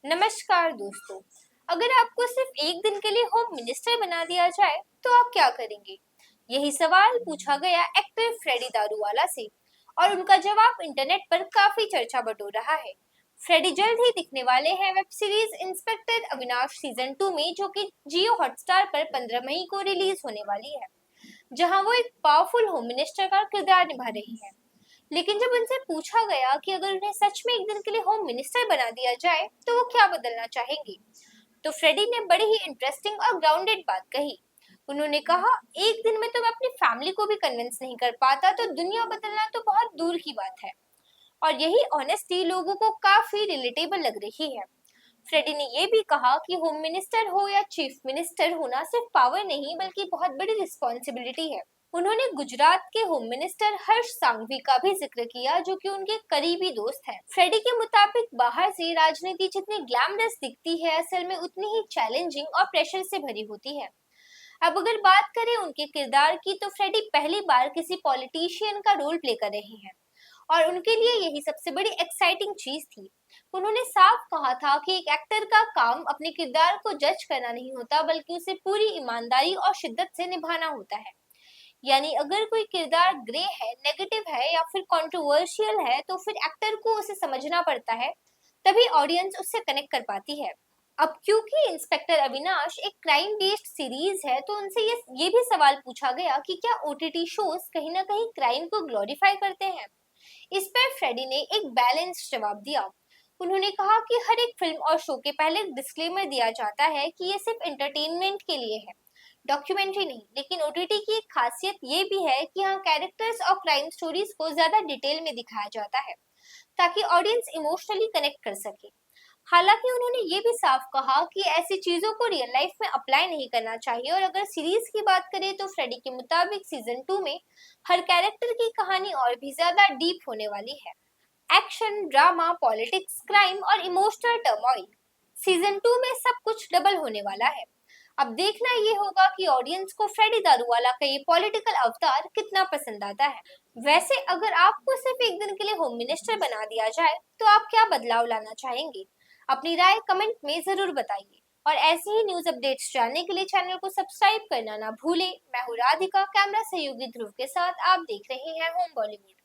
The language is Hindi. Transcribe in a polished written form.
नमस्कार दोस्तों। अगर आपको सिर्फ एक दिन के लिए होम मिनिस्टर बना दिया जाए तो आप क्या करेंगे? यही सवाल पूछा गया एक्टर फ्रेडी दारूवाला से और उनका जवाब इंटरनेट पर काफी चर्चा बटोर रहा है। फ्रेडी जल्द ही दिखने वाले हैं web series inspector Avinash season 2 में, जो कि जियो हॉटस्टार पर 15 मई को रिलीज होने वाली है, जहां वो एक पावरफुल होम मिनिस्टर का किरदार निभा रही हैं। लेकिन जब उनसे पूछा गया कि अगर उन्हें सच में एक दिन के लिए होम मिनिस्टर बना दिया जाए तो वो क्या बदलना चाहेंगी, तो फ्रेडी ने बड़ी ही इंटरेस्टिंग और ग्राउंडेड बात कही। उन्होंने कहा, एक दिन में तो मैं अपनी फैमिली को भी कन्विंस नहीं कर पाता, तो दुनिया बदलना तो बहुत दूर की बात है। और यही ऑनेस्टी लोगों को काफी रिलेटेबल लग रही है। फ्रेडी ने ये भी कहा कि होम मिनिस्टर हो या चीफ मिनिस्टर होना सिर्फ पावर नहीं बल्कि बहुत बड़ी रिस्पॉन्सिबिलिटी है। उन्होंने गुजरात के होम मिनिस्टर हर्ष सांघवी का भी जिक्र किया, जो कि उनके करीबी दोस्त हैं। फ्रेडी के मुताबिक बाहर से राजनीति जितनी ग्लैमरस दिखती है, असल में उतनी ही चैलेंजिंग और प्रेशर से भरी होती है। अब अगर बात करें उनके किरदार की, तो फ्रेडी पहली बार किसी पॉलिटिशियन का रोल प्ले कर रहे हैं और उनके लिए यही सबसे बड़ी एक्साइटिंग चीज थी। उन्होंने साफ कहा था कि एक एक्टर का काम अपने किरदार को जज करना नहीं होता, बल्कि उसे पूरी ईमानदारी और शिद्दत से निभाना होता है। यानी अगर कोई किरदार ग्रे है, नेगेटिव है या फिर कंट्रोवर्शियल है, तो फिर एक्टर को उसे समझना पड़ता है, तभी ऑडियंस उससे कनेक्ट कर पाती है। अब क्योंकि इंस्पेक्टर अविनाश एक क्राइम बेस्ड सीरीज है, तो उनसे ये भी सवाल पूछा गया कि क्या ओटीटी शोज कहीं ना कहीं क्राइम को ग्लोरीफाई करते हैं। इस पर फ्रेडी ने एक बैलेंस्ड जवाब दिया। उन्होंने कहा कि हर एक फिल्म और शो के पहले डिस्क्लेमर दिया जाता है कि ये सिर्फ एंटरटेनमेंट के लिए है, डॉक्यूमेंट्री नहीं। लेकिन ओटीटी की एक खासियत ये भी है कि यहाँ कैरेक्टर्स और क्राइम स्टोरीज को ज्यादा डिटेल में दिखाया जाता है, ताकि ऑडियंस इमोशनली कनेक्ट कर सके। हालांकि उन्होंने ये भी साफ कहा कि ऐसी चीजों को रियल लाइफ में अप्लाई नहीं करना चाहिए। और अगर सीरीज की बात करें तो फ्रेडी के मुताबिक सीजन 2 में हर कैरेक्टर की कहानी और भी ज्यादा डीप होने वाली है। एक्शन, ड्रामा, पॉलिटिक्स, क्राइम और इमोशनल टर्मोइल, सीजन 2 में सब कुछ डबल होने वाला है। अब देखना ये होगा कि ऑडियंस को फ्रेडी दारूवाला का ये पॉलिटिकल अवतार कितना पसंद आता है। वैसे अगर आपको सिर्फ एक दिन के लिए होम मिनिस्टर बना दिया जाए तो आप क्या बदलाव लाना चाहेंगे? अपनी राय कमेंट में जरूर बताइए और ऐसे ही न्यूज अपडेट्स जानने के लिए चैनल को सब्सक्राइब करना ना भूलें। मैं हूँ राधिका, कैमरा सहयोगी ध्रुव के साथ आप देख रहे हैं होम बॉलीवुड।